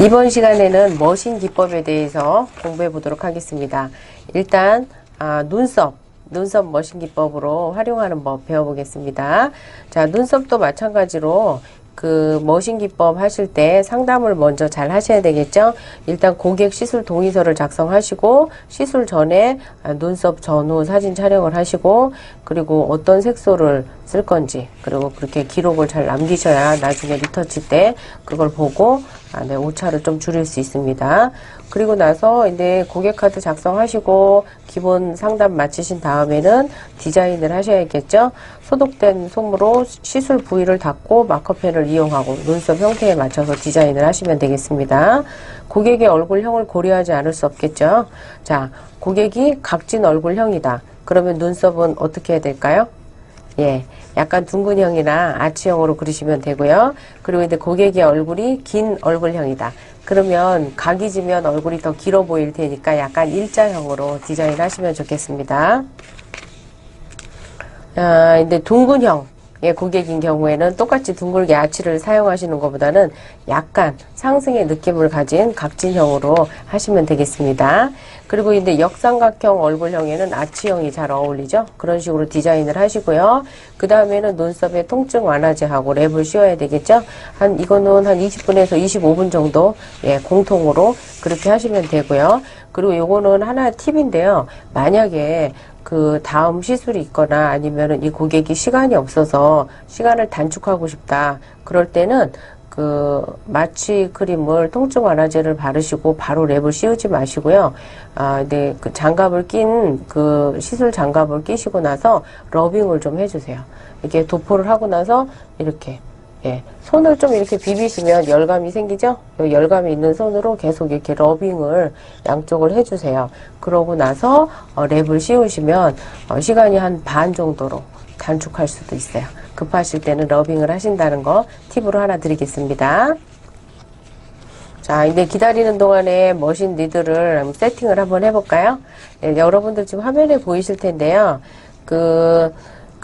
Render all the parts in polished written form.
이번 시간에는 머신 기법에 대해서 공부해 보도록 하겠습니다. 일단 눈썹 머신 기법으로 활용하는 법 배워보겠습니다. 자, 눈썹도 마찬가지로 그 머신 기법 하실 때 상담을 먼저 잘 하셔야 되겠죠. 일단 고객 시술 동의서를 작성하시고 시술 전에 눈썹 전후 사진 촬영을 하시고 그리고 어떤 색소를 쓸 건지 그리고 그렇게 기록을 잘 남기셔야 나중에 리터치 때 그걸 보고 네, 오차를 좀 줄일 수 있습니다. 그리고 나서 이제 고객 카드 작성하시고 기본 상담 마치신 다음에는 디자인을 하셔야겠죠. 소독된 솜으로 시술 부위를 닦고 마커펜을 이용하고 눈썹 형태에 맞춰서 디자인을 하시면 되겠습니다. 고객의 얼굴형을 고려하지 않을 수 없겠죠. 자, 고객이 각진 얼굴형이다. 그러면 눈썹은 어떻게 해야 될까요? 예, 약간 둥근형이나 아치형으로 그리시면 되고요. 그리고 이제 고객의 얼굴이 긴 얼굴형이다. 그러면 각이 지면 얼굴이 더 길어 보일 테니까 약간 일자형으로 디자인 하시면 좋겠습니다. 이제 둥근형. 예, 고객인 경우에는 똑같이 둥글게 아치를 사용하시는 것보다는 약간 상승의 느낌을 가진 각진형으로 하시면 되겠습니다. 그리고 이제 역삼각형 얼굴형에는 아치형이 잘 어울리죠. 그런 식으로 디자인을 하시고요. 그 다음에는 눈썹에 통증 완화제하고 랩을 씌워야 되겠죠. 이거는 한 20분에서 25분 정도 예, 공통으로 그렇게 하시면 되고요. 그리고 요거는 하나의 팁인데요. 만약에 그 다음 시술이 있거나 아니면은 이 고객이 시간이 없어서 시간을 단축하고 싶다. 그럴 때는 그 마취 크림을 통증 완화제를 바르시고 바로 랩을 씌우지 마시고요. 네, 그 장갑을 낀 그 시술 장갑을 끼시고 나서 러빙을 좀 해주세요. 이렇게 도포를 하고 나서 이렇게 예, 손을 좀 이렇게 비비시면 열감이 생기죠? 열감이 있는 손으로 계속 이렇게 러빙을 양쪽을 해주세요. 그러고 나서 랩을 씌우시면 시간이 한 반 정도로 단축할 수도 있어요. 급하실 때는 러빙을 하신다는 거 팁으로 하나 드리겠습니다. 자, 이제 기다리는 동안에 머신 니들을 세팅을 한번 해볼까요? 네, 여러분들 지금 화면에 보이실 텐데요. 그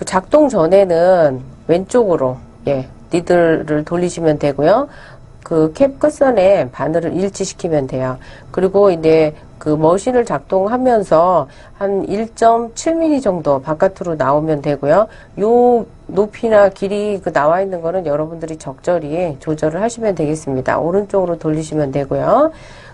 작동 전에는 왼쪽으로 예. 니들을 돌리시면 되고요. 그 캡 끝선에 바늘을 일치시키면 돼요. 그리고 이제 그 머신을 작동하면서 한 1.7mm 정도 바깥으로 나오면 되고요. 요 높이나 길이 그 나와 있는 거는 여러분들이 적절히 조절을 하시면 되겠습니다. 오른쪽으로 돌리시면 되고요.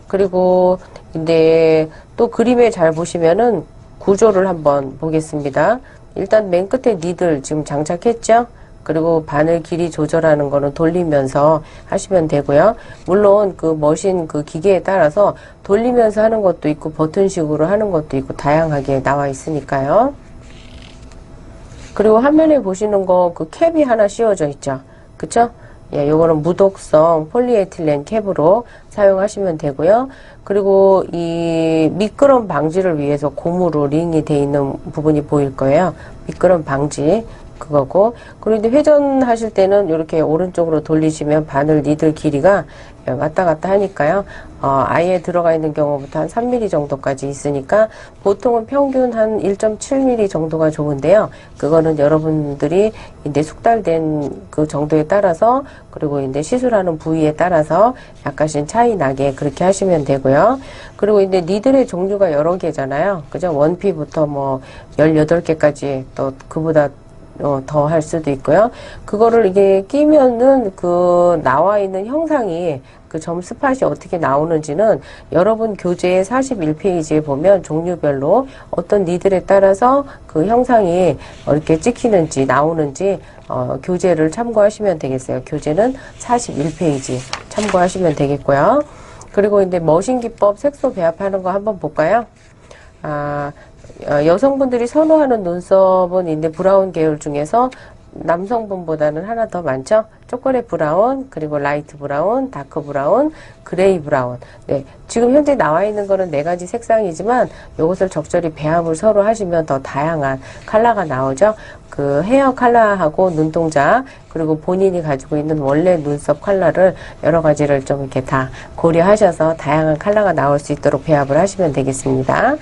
그리고 이제 또 그림에 잘 보시면은 구조를 한번 보겠습니다. 일단 맨 끝에 니들 지금 장착했죠? 그리고 바늘 길이 조절하는 거는 돌리면서 하시면 되고요. 물론 그 머신 그 기계에 따라서 돌리면서 하는 것도 있고 버튼식으로 하는 것도 있고 다양하게 나와 있으니까요. 그리고 화면에 보시는 거 그 캡이 하나 씌워져 있죠. 그쵸? 예, 요거는 무독성 폴리에틸렌 캡으로 사용하시면 되고요. 그리고 이 미끄럼 방지를 위해서 고무로 링이 돼 있는 부분이 보일 거예요. 미끄럼 방지. 그거고, 그리고 이제 회전하실 때는 이렇게 오른쪽으로 돌리시면 바늘 니들 길이가 왔다 갔다 하니까요. 아예 들어가 있는 경우부터 한 3mm 정도까지 있으니까 보통은 평균 한 1.7mm 정도가 좋은데요. 그거는 여러분들이 이제 숙달된 그 정도에 따라서 그리고 이제 시술하는 부위에 따라서 약간씩 차이 나게 그렇게 하시면 되고요. 그리고 이제 니들의 종류가 여러 개잖아요. 그죠? 원피부터 뭐 18개까지 또 그보다 더 할 수도 있고요. 그거를 이게 끼면은 그 나와 있는 형상이 그 점 스팟이 어떻게 나오는지는 여러분 교재 41페이지에 보면 종류별로 어떤 니들에 따라서 그 형상이 이렇게 찍히는지 나오는지 교재를 참고하시면 되겠어요. 교재는 41페이지 참고하시면 되겠고요. 그리고 이제 머신 기법 색소 배합하는 거 한번 볼까요? 여성분들이 선호하는 눈썹은 이제 브라운 계열 중에서 남성분보다는 하나 더 많죠. 초콜릿 브라운, 그리고 라이트 브라운, 다크 브라운, 그레이 브라운. 네, 지금 현재 나와 있는 거는 4가지 색상이지만 이것을 적절히 배합을 서로 하시면 더 다양한 컬러가 나오죠. 그 헤어 컬러하고 눈동자 그리고 본인이 가지고 있는 원래 눈썹 컬러를 여러 가지를 좀 이렇게 다 고려하셔서 다양한 컬러가 나올 수 있도록 배합을 하시면 되겠습니다.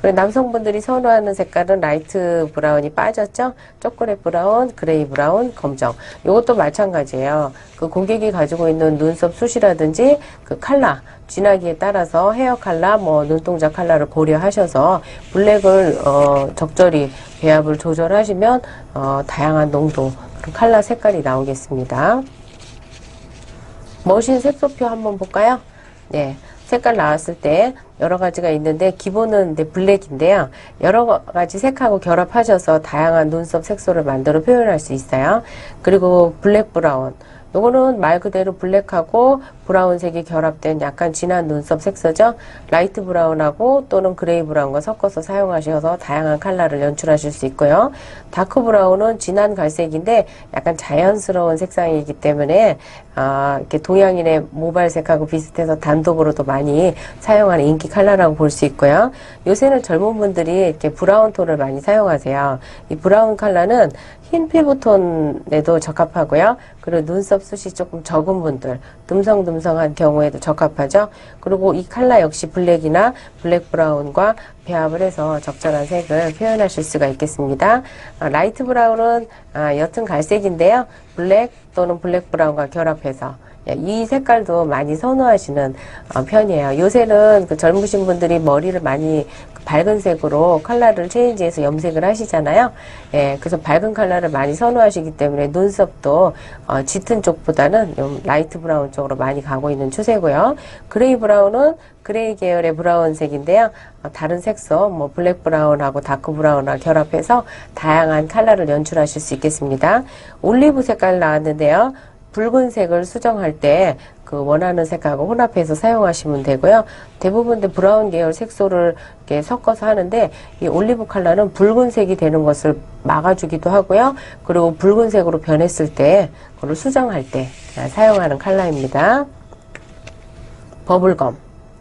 그리고 남성분들이 선호하는 색깔은 라이트 브라운이 빠졌죠? 초콜릿 브라운, 그레이 브라운, 검정. 이것도 마찬가지예요. 그 고객이 가지고 있는 눈썹 숱이라든지 그 컬러, 진하기에 따라서 헤어 컬러, 뭐 눈동자 컬러를 고려하셔서 블랙을 적절히 배합을 조절하시면 다양한 농도, 컬러 색깔이 나오겠습니다. 머신 색소표 한번 볼까요? 네. 색깔 나왔을 때 여러 가지가 있는데 기본은 블랙인데요. 여러 가지 색하고 결합하셔서 다양한 눈썹 색소를 만들어 표현할 수 있어요. 그리고 블랙 브라운. 요거는 말 그대로 블랙하고 브라운색이 결합된 약간 진한 눈썹 색소죠. 라이트 브라운하고 또는 그레이 브라운과 섞어서 사용하셔서 다양한 컬러를 연출하실 수 있고요. 다크 브라운은 진한 갈색인데 약간 자연스러운 색상이기 때문에 이렇게 동양인의 모발색하고 비슷해서 단독으로도 많이 사용하는 인기 컬러라고 볼 수 있고요. 요새는 젊은 분들이 이렇게 브라운 톤을 많이 사용하세요. 이 브라운 컬러는 흰 피부톤에도 적합하고요. 그리고 눈썹 숱이 조금 적은 분들, 듬성듬성한 경우에도 적합하죠. 그리고 이 컬러 역시 블랙이나 블랙 브라운과 배합을 해서 적절한 색을 표현하실 수가 있겠습니다. 라이트 브라운은 옅은 갈색인데요. 블랙 또는 블랙 브라운과 결합해서 이 색깔도 많이 선호하시는 편이에요. 요새는 그 젊으신 분들이 머리를 많이 밝은 색으로 컬러를 체인지해서 염색을 하시잖아요. 예, 그래서 밝은 컬러를 많이 선호하시기 때문에 눈썹도 짙은 쪽보다는 좀 라이트 브라운 쪽으로 많이 가고 있는 추세고요. 그레이 브라운은 그레이 계열의 브라운색인데요. 다른 색소, 뭐 블랙 브라운하고 다크 브라운하고 결합해서 다양한 컬러를 연출하실 수 있겠습니다. 올리브 색깔 나왔는데요. 붉은색을 수정할 때 그 원하는 색하고 혼합해서 사용하시면 되고요. 대부분 브라운 계열 색소를 이렇게 섞어서 하는데 이 올리브 컬러는 붉은색이 되는 것을 막아주기도 하고요. 그리고 붉은색으로 변했을 때 그걸 수정할 때 사용하는 컬러입니다. 버블검.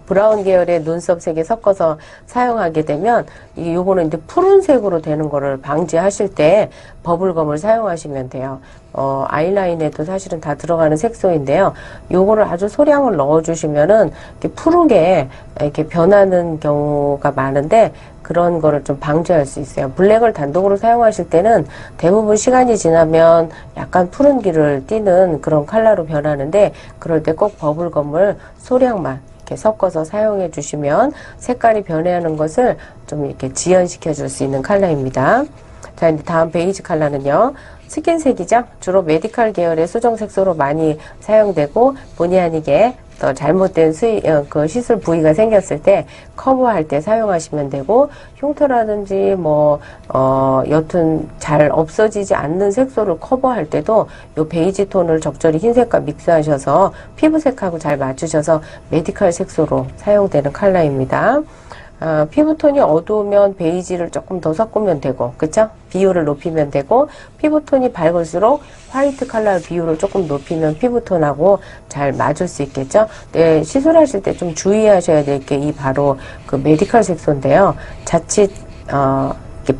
브라운 계열의 눈썹색에 섞어서 사용하게 되면 요거는 이제 푸른색으로 되는 거를 방지하실 때 버블검을 사용하시면 돼요. 아이라인에도 사실은 다 들어가는 색소인데요. 요거를 아주 소량을 넣어주시면은 이렇게 푸르게 이렇게 변하는 경우가 많은데 그런 거를 좀 방지할 수 있어요. 블랙을 단독으로 사용하실 때는 대부분 시간이 지나면 약간 푸른기를 띠는 그런 컬러로 변하는데 그럴 때 꼭 버블검을 소량만 섞어서 사용해 주시면 색깔이 변해하는 것을 좀 이렇게 지연시켜 줄 수 있는 컬러입니다. 자, 이제 다음 베이지 컬러는요. 스킨색이죠. 주로 메디컬 계열의 수정 색소로 많이 사용되고 본의 아니게 또 잘못된 그 시술 부위가 생겼을 때 커버할 때 사용하시면 되고 흉터라든지 여튼 잘 없어지지 않는 색소를 커버할 때도 요 베이지 톤을 적절히 흰색과 믹스하셔서 피부색하고 잘 맞추셔서 메디컬 색소로 사용되는 컬러입니다. 피부톤이 어두우면 베이지를 조금 더 섞으면 되고, 그쵸? 비율을 높이면 되고, 피부톤이 밝을수록 화이트 컬러 비율을 조금 높이면 피부톤하고 잘 맞을 수 있겠죠? 네, 시술하실 때 좀 주의하셔야 될 게 이 바로 그 메디컬 색소인데요. 자칫, 이렇게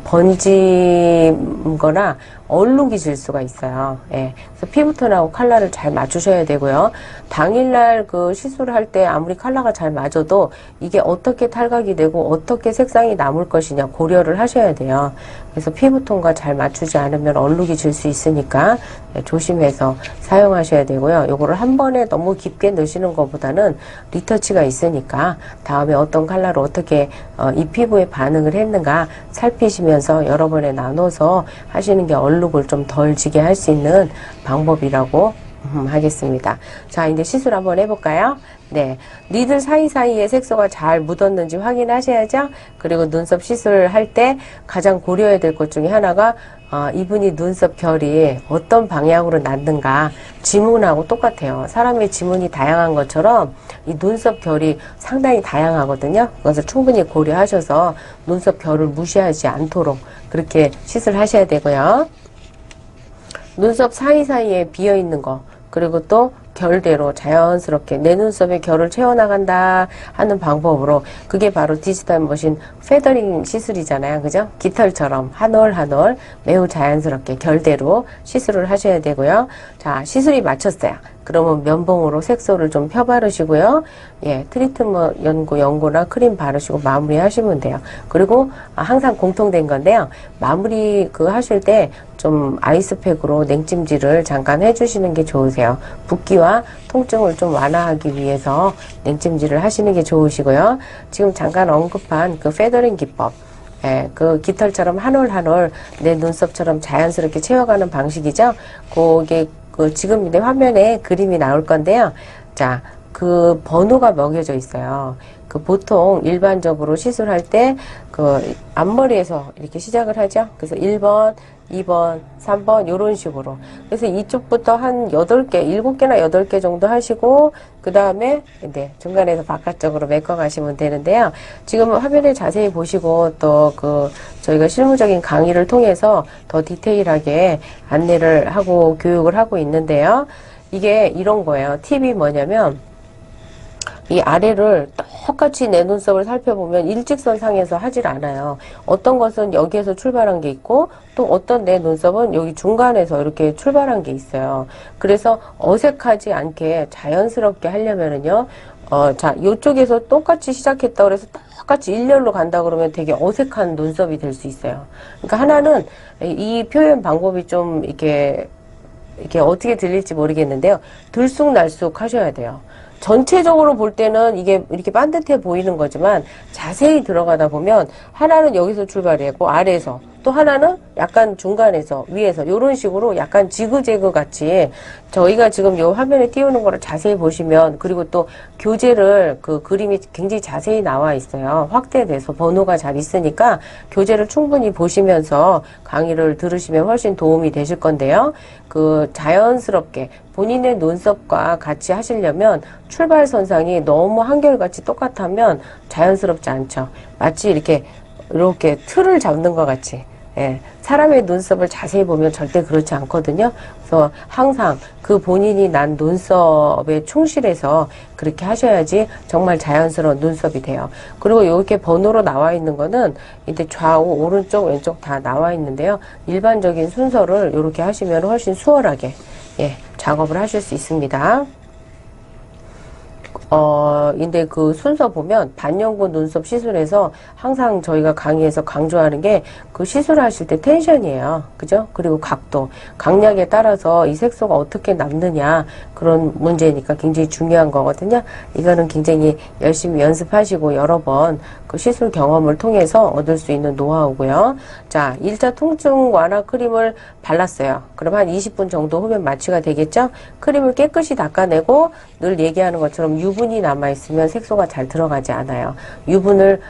번지거나 얼룩이 질 수가 있어요. 예. 그래서 피부톤하고 컬러를 잘 맞추셔야 되고요. 당일날 그 시술을 할 때 아무리 컬러가 잘 맞아도 이게 어떻게 탈각이 되고 어떻게 색상이 남을 것이냐 고려를 하셔야 돼요. 그래서 피부톤과 잘 맞추지 않으면 얼룩이 질 수 있으니까 조심해서 사용하셔야 되고요. 요거를 한 번에 너무 깊게 넣으시는 것보다는 리터치가 있으니까 다음에 어떤 컬러로 어떻게 이 피부에 반응을 했는가 살피시면서 여러 번에 나눠서 하시는 게 얼룩을 좀 덜 지게 할 수 있는 방법이라고 하겠습니다. 자, 이제 시술 한번 해볼까요? 네. 니들 사이사이에 색소가 잘 묻었는지 확인하셔야죠. 그리고 눈썹 시술할 때 가장 고려해야 될 것 중에 하나가 이분이 눈썹 결이 어떤 방향으로 났는가 지문하고 똑같아요. 사람의 지문이 다양한 것처럼 이 눈썹 결이 상당히 다양하거든요. 그것을 충분히 고려하셔서 눈썹 결을 무시하지 않도록 그렇게 시술하셔야 되고요. 눈썹 사이사이에 비어있는 거 그리고 또 결대로 자연스럽게 내 눈썹에 결을 채워나간다 하는 방법으로 그게 바로 디지털 머신 페더링 시술이잖아요. 그죠? 깃털처럼 한 올 한 올 매우 자연스럽게 결대로 시술을 하셔야 되고요. 자, 시술이 마쳤어요. 그러면 면봉으로 색소를 좀 펴 바르시고요. 예, 트리트먼트 연고나 크림 바르시고 마무리 하시면 돼요. 그리고 항상 공통된 건데요. 마무리 하실 때 좀 아이스팩으로 냉찜질을 잠깐 해주시는 게 좋으세요. 붓기와 통증을 좀 완화하기 위해서 냉찜질을 하시는 게 좋으시고요. 지금 잠깐 언급한 그 페더링 기법. 예, 그 깃털처럼 한 올 한 올 내 눈썹처럼 자연스럽게 채워가는 방식이죠. 그게 지금 내 화면에 그림이 나올 건데요. 자, 그 번호가 먹여져 있어요. 그 보통 일반적으로 시술할 때 그 앞머리에서 이렇게 시작을 하죠. 그래서 1번, 2번, 3번 요런 식으로. 그래서 이쪽부터 한 8개, 7개나 8개 정도 하시고 그 다음에 이제 중간에서 바깥쪽으로 메꿔 가시면 되는데요. 지금 화면을 자세히 보시고 또 저희가 실무적인 강의를 통해서 더 디테일하게 안내를 하고 교육을 하고 있는데요. 이게 이런 거예요. 팁이 뭐냐면 이 아래를 똑같이 내 눈썹을 살펴보면 일직선상에서 하질 않아요. 어떤 것은 여기에서 출발한 게 있고 또 어떤 내 눈썹은 여기 중간에서 이렇게 출발한 게 있어요. 그래서 어색하지 않게 자연스럽게 하려면은요. 자, 요쪽에서 똑같이 시작했다 그래서 똑같이 일렬로 간다 그러면 되게 어색한 눈썹이 될 수 있어요. 그러니까 하나는 이 표현 방법이 좀 이렇게 어떻게 들릴지 모르겠는데요. 들쑥날쑥 하셔야 돼요. 전체적으로 볼 때는 이게 이렇게 반듯해 보이는 거지만 자세히 들어가다 보면 하나는 여기서 출발이고 아래에서 또 하나는 약간 중간에서 위에서 이런 식으로 약간 지그재그 같이 저희가 지금 이 화면에 띄우는 거를 자세히 보시면 그리고 또 교재를 그 그림이 굉장히 자세히 나와 있어요. 확대돼서 번호가 잘 있으니까 교재를 충분히 보시면서 강의를 들으시면 훨씬 도움이 되실 건데요. 그 자연스럽게 본인의 눈썹과 같이 하시려면 출발선상이 너무 한결같이 똑같으면 자연스럽지 않죠. 마치 이렇게 틀을 잡는 것 같이. 예, 사람의 눈썹을 자세히 보면 절대 그렇지 않거든요. 그래서 항상 그 본인이 난 눈썹에 충실해서 그렇게 하셔야지 정말 자연스러운 눈썹이 돼요. 그리고 이렇게 번호로 나와 있는 거는 이제 좌우, 오른쪽, 왼쪽 다 나와 있는데요. 일반적인 순서를 이렇게 하시면 훨씬 수월하게 작업을 하실 수 있습니다. 근데 그 순서 보면 반영구 눈썹 시술에서 항상 저희가 강의에서 강조하는 게 그 시술하실 때 텐션이에요. 그죠? 그리고 각도, 강약에 따라서 이 색소가 어떻게 남느냐 그런 문제니까 굉장히 중요한 거거든요. 이거는 굉장히 열심히 연습하시고 여러 번 그 시술 경험을 통해서 얻을 수 있는 노하우고요. 자, 1차 통증 완화 크림을 발랐어요. 그럼 한 20분 정도 후면 마취가 되겠죠? 크림을 깨끗이 닦아내고 늘 얘기하는 것처럼 유분이 남아있으면 색소가 잘 들어가지 않아요. 유분을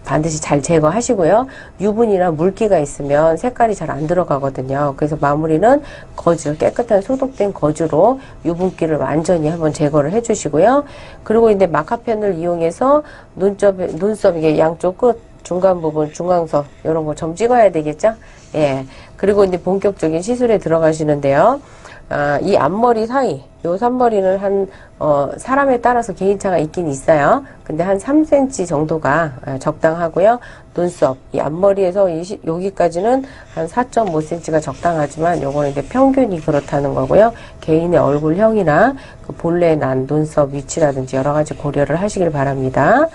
반드시 잘 제거하시고요. 유분이나 물기가 있으면 색깔이 잘 안 들어가거든요. 그래서 마무리는 거즈, 깨끗한 소독된 거즈로 유분기를 완전히 한번 제거를 해주시고요. 그리고 이제 마카펜을 이용해서 눈썹 이게 양쪽 끝, 중간 부분, 중앙선 이런 거 좀 찍어야 되겠죠? 예. 그리고 이제 본격적인 시술에 들어가시는데요. 이 앞머리 사이, 요 산머리는 사람에 따라서 개인차가 있긴 있어요. 근데 한 3cm 정도가 적당하고요. 눈썹, 이 앞머리에서 여기까지는 한 4.5cm가 적당하지만 요거는 이제 평균이 그렇다는 거고요. 개인의 얼굴형이나 그 본래 난 눈썹 위치라든지 여러 가지 고려를 하시길 바랍니다.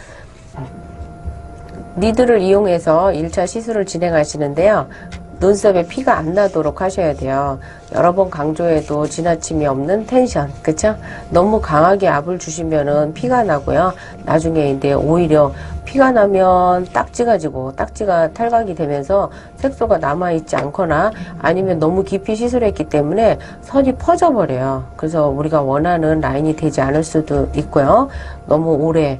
니드를 이용해서 1차 시술을 진행하시는데요. 눈썹에 피가 안 나도록 하셔야 돼요. 여러 번 강조해도 지나침이 없는 텐션, 그쵸? 너무 강하게 압을 주시면은 피가 나고요. 나중에 이제 오히려 피가 나면 딱지가 지고 딱지가 탈각이 되면서 색소가 남아있지 않거나 아니면 너무 깊이 시술했기 때문에 선이 퍼져버려요. 그래서 우리가 원하는 라인이 되지 않을 수도 있고요. 너무 오래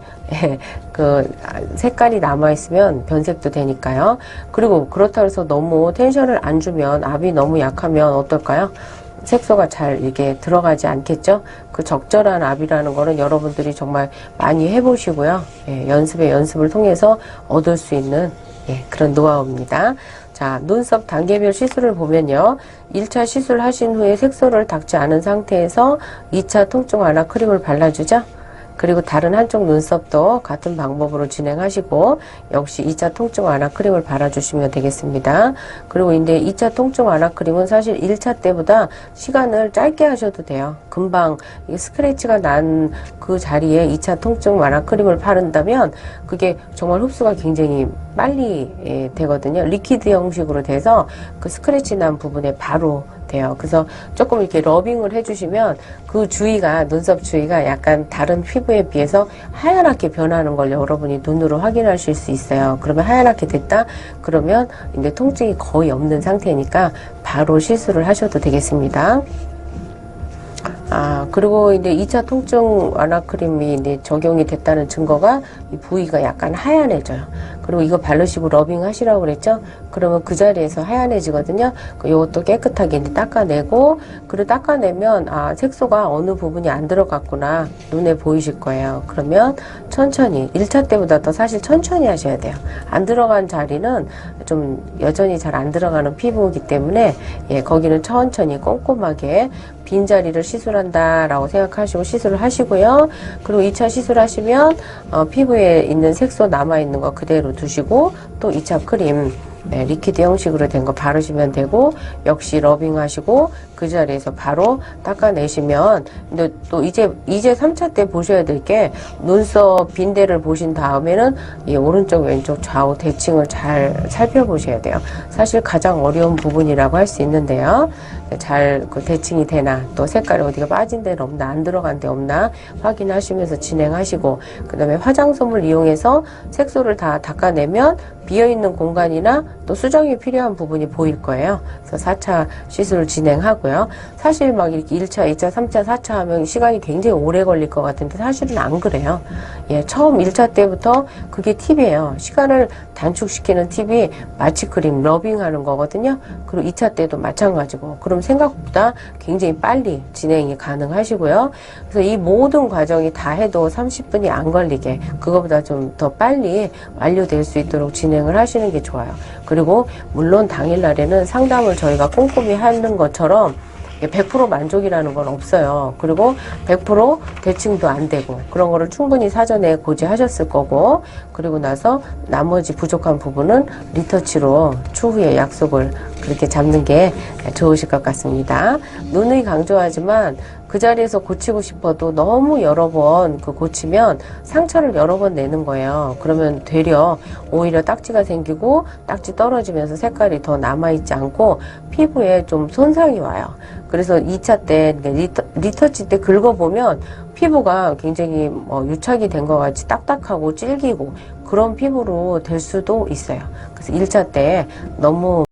그 색깔이 남아있으면 변색도 되니까요. 그리고 그렇다고 해서 너무 텐션을 안 주면 압이 너무 약하면 어떨까요? 색소가 잘 이렇게 들어가지 않겠죠? 그 적절한 압이라는 거는 여러분들이 정말 많이 해보시고요. 연습을 통해서 얻을 수 있는 그런 노하우입니다. 자, 눈썹 단계별 시술을 보면요. 1차 시술 하신 후에 색소를 닦지 않은 상태에서 2차 통증 완화 크림을 발라주죠. 그리고 다른 한쪽 눈썹도 같은 방법으로 진행하시고 역시 2차 통증 완화 크림을 발라주시면 되겠습니다. 그리고 이제 2차 통증 완화 크림은 사실 1차 때보다 시간을 짧게 하셔도 돼요. 금방 스크래치가 난 그 자리에 2차 통증 완화 크림을 바른다면 그게 정말 흡수가 굉장히 빨리 되거든요. 리퀴드 형식으로 돼서 그 스크래치 난 부분에 바로 돼요. 그래서 조금 이렇게 러빙을 해주시면 그 주위가, 눈썹 주위가 약간 다른 피부에 비해서 하얀하게 변하는 걸 여러분이 눈으로 확인하실 수 있어요. 그러면 하얀하게 됐다? 그러면 이제 통증이 거의 없는 상태니까 바로 시술을 하셔도 되겠습니다. 그리고 이제 2차 통증 완화 크림이 이제 적용이 됐다는 증거가 이 부위가 약간 하얀해져요. 그리고 이거 바르시고 러빙 하시라고 그랬죠? 그러면 그 자리에서 하얀해지거든요. 이것도 깨끗하게 이제 닦아내고, 그리고 닦아내면, 색소가 어느 부분이 안 들어갔구나. 눈에 보이실 거예요. 그러면 천천히, 1차 때보다 더 사실 천천히 하셔야 돼요. 안 들어간 자리는 좀 여전히 잘 안 들어가는 피부이기 때문에, 거기는 천천히 꼼꼼하게 빈자리를 시술한다라고 생각하시고 시술을 하시고요. 그리고 2차 시술하시면 피부에 있는 색소 남아있는 거 그대로 두시고 또 2차 크림 리퀴드 형식으로 된 거 바르시면 되고 역시 러빙 하시고 그 자리에서 바로 닦아내시면 근데 또 이제 3차 때 보셔야 될 게 눈썹 빈대를 보신 다음에는 이 오른쪽 왼쪽 좌우 대칭을 잘 살펴보셔야 돼요. 사실 가장 어려운 부분이라고 할 수 있는데요. 잘 그 대칭이 되나 또 색깔이 어디가 빠진 데는 없나 안 들어간 데 없나 확인하시면서 진행하시고 그 다음에 화장솜을 이용해서 색소를 다 닦아내면 비어있는 공간이나 또 수정이 필요한 부분이 보일 거예요. 그래서 4차 시술 진행하고요. 사실 막 이렇게 1차, 2차, 3차, 4차 하면 시간이 굉장히 오래 걸릴 것 같은데 사실은 안 그래요. 처음 1차 때부터 그게 팁이에요. 시간을 단축시키는 팁이 마취 크림 러빙하는 거거든요. 그리고 2차 때도 마찬가지고 그럼 생각보다 굉장히 빨리 진행이 가능하시고요. 그래서 이 모든 과정이 다 해도 30분이 안 걸리게 그거보다 좀 더 빨리 완료될 수 있도록 진행을 하시는 게 좋아요. 그리고 물론 당일날에는 상담을 저희가 꼼꼼히 하는 것처럼 100% 만족이라는 건 없어요. 그리고 100% 대칭도 안 되고 그런 거를 충분히 사전에 고지하셨을 거고 그리고 나서 나머지 부족한 부분은 리터치로 추후에 약속을 그렇게 잡는 게 좋으실 것 같습니다. 누누이 강조하지만 그 자리에서 고치고 싶어도 너무 여러 번 고치면 상처를 여러 번 내는 거예요. 그러면 되려 오히려 딱지가 생기고 딱지 떨어지면서 색깔이 더 남아있지 않고 피부에 좀 손상이 와요. 그래서 2차 때 리터치 때 긁어보면 피부가 굉장히 유착이 된 것 같이 딱딱하고 질기고 그런 피부로 될 수도 있어요. 그래서 1차 때 너무